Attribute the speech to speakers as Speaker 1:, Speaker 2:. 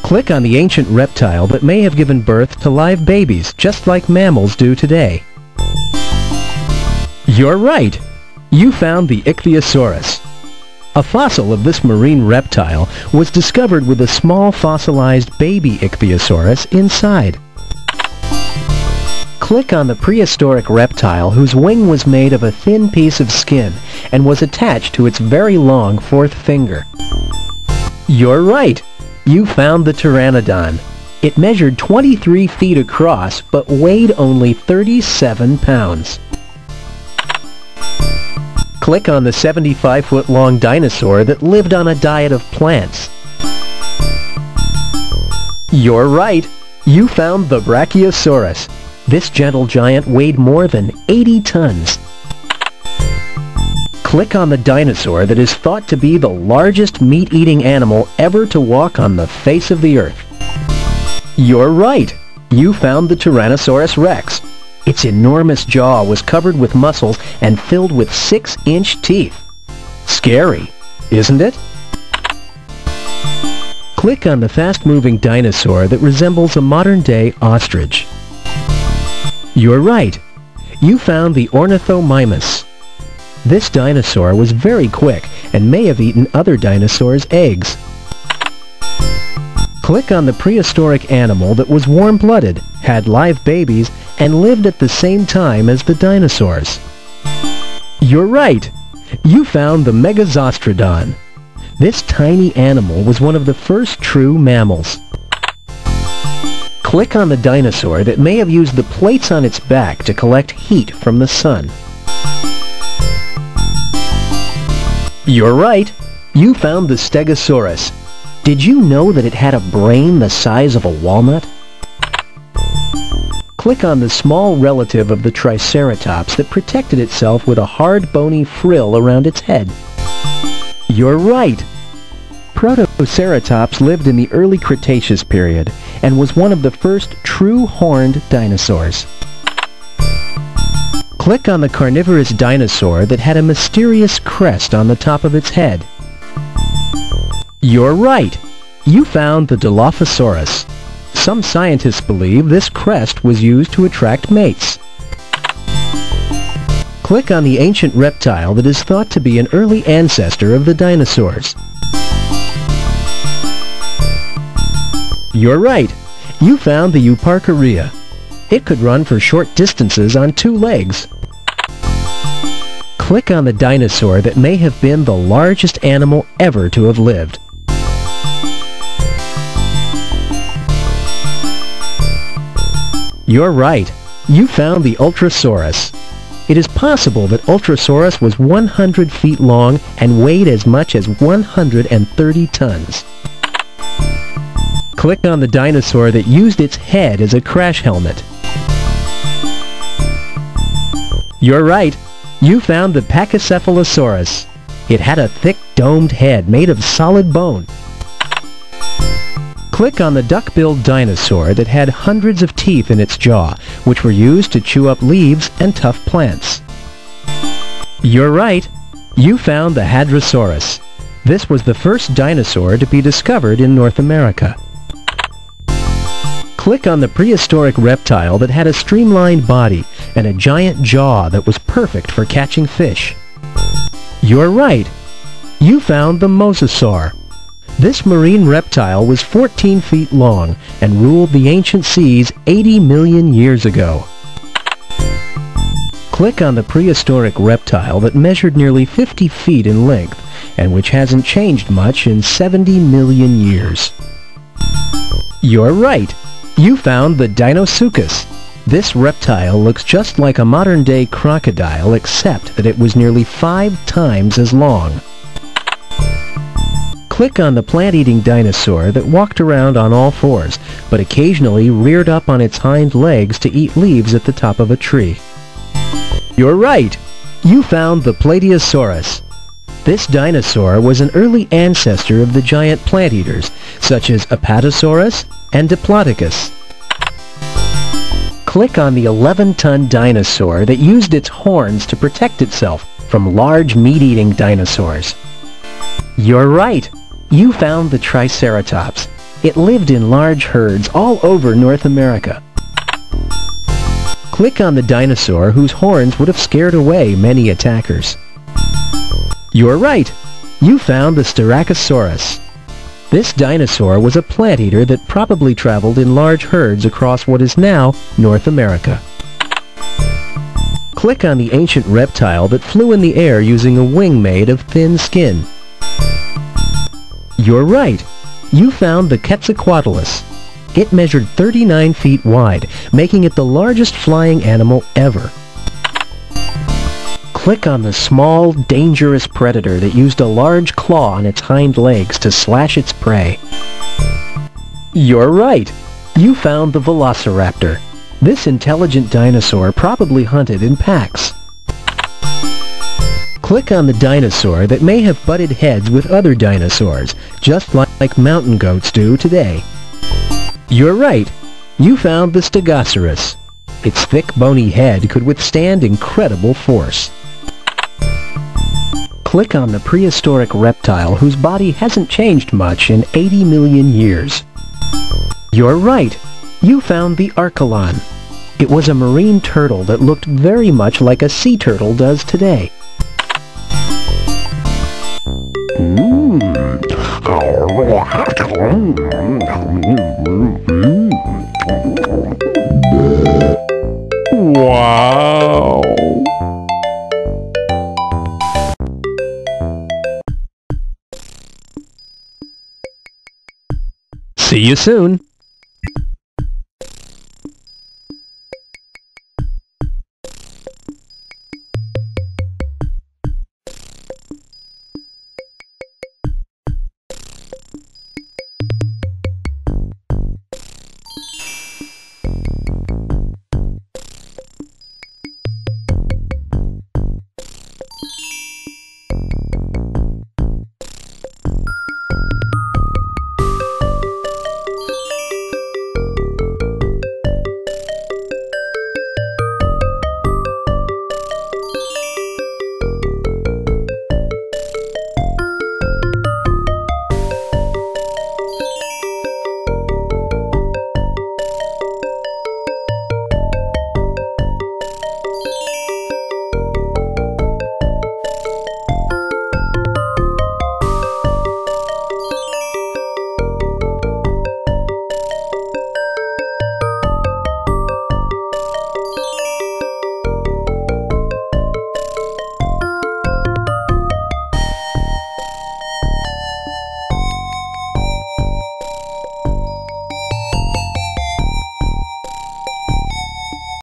Speaker 1: Click on the ancient reptile that may have given birth to live babies, just like mammals do today. You're right! You found the Ichthyosaurus. A fossil of this marine reptile was discovered with a small fossilized baby Ichthyosaurus inside. Click on the prehistoric reptile whose wing was made of a thin piece of skin and was attached to its very long fourth finger. You're right! You found the Pteranodon. It measured 23 feet across but weighed only 37 pounds. Click on the 75-foot-long dinosaur that lived on a diet of plants. You're right! You found the Brachiosaurus. This gentle giant weighed more than 80 tons. Click on the dinosaur that is thought to be the largest meat-eating animal ever to walk on the face of the earth. You're right! You found the Tyrannosaurus Rex. Its enormous jaw was covered with muscles and filled with 6-inch teeth. Scary, isn't it? Click on the fast-moving dinosaur that resembles a modern-day ostrich. You're right! You found the Ornithomimus. This dinosaur was very quick and may have eaten other dinosaurs' eggs. Click on the prehistoric animal that was warm-blooded, had live babies, and lived at the same time as the dinosaurs. You're right! You found the Megazostrodon. This tiny animal was one of the first true mammals. Click on the dinosaur that may have used the plates on its back to collect heat from the sun. You're right! You found the Stegosaurus. Did you know that it had a brain the size of a walnut? Click on the small relative of the Triceratops that protected itself with a hard bony frill around its head. You're right! Protoceratops lived in the early Cretaceous period and was one of the first true horned dinosaurs. Click on the carnivorous dinosaur that had a mysterious crest on the top of its head. You're right! You found the Dilophosaurus. Some scientists believe this crest was used to attract mates. Click on the ancient reptile that is thought to be an early ancestor of the dinosaurs. You're right! You found the Euparkeria. It could run for short distances on 2 legs. Click on the dinosaur that may have been the largest animal ever to have lived. You're right! You found the Ultrasaurus. It is possible that Ultrasaurus was 100 feet long and weighed as much as 130 tons. Click on the dinosaur that used its head as a crash helmet. You're right! You found the Pachycephalosaurus. It had a thick domed head made of solid bone. Click on the duck-billed dinosaur that had hundreds of teeth in its jaw, which were used to chew up leaves and tough plants. You're right! You found the Hadrosaurus. This was the first dinosaur to be discovered in North America. Click on the prehistoric reptile that had a streamlined body and a giant jaw that was perfect for catching fish. You're right! You found the Mosasaur. This marine reptile was 14 feet long and ruled the ancient seas 80 million years ago. Click on the prehistoric reptile that measured nearly 50 feet in length and which hasn't changed much in 70 million years. You're right! You found the Deinosuchus. This reptile looks just like a modern-day crocodile except that it was nearly 5 times as long. Click on the plant-eating dinosaur that walked around on all fours, but occasionally reared up on its hind legs to eat leaves at the top of a tree. You're right! You found the Plateosaurus. This dinosaur was an early ancestor of the giant plant-eaters, such as Apatosaurus and Diplodocus. Click on the 11-ton dinosaur that used its horns to protect itself from large meat-eating dinosaurs. You're right! You found the Triceratops. It lived in large herds all over North America. Click on the dinosaur whose horns would have scared away many attackers. You're right! You found the Styracosaurus. This dinosaur was a plant eater that probably traveled in large herds across what is now North America. Click on the ancient reptile that flew in the air using a wing made of thin skin. You're right! You found the Quetzalcoatlus. It measured 39 feet wide, making it the largest flying animal ever. Click on the small, dangerous predator that used a large claw on its hind legs to slash its prey. You're right! You found the Velociraptor. This intelligent dinosaur probably hunted in packs. Click on the dinosaur that may have butted heads with other dinosaurs, just like mountain goats do today. You're right! You found the Stegosaurus. Its thick, bony head could withstand incredible force. Click on the prehistoric reptile whose body hasn't changed much in 80 million years. You're right! You found the Archelon. It was a marine turtle that looked very much like a sea turtle does today.
Speaker 2: Wow!
Speaker 1: See you soon!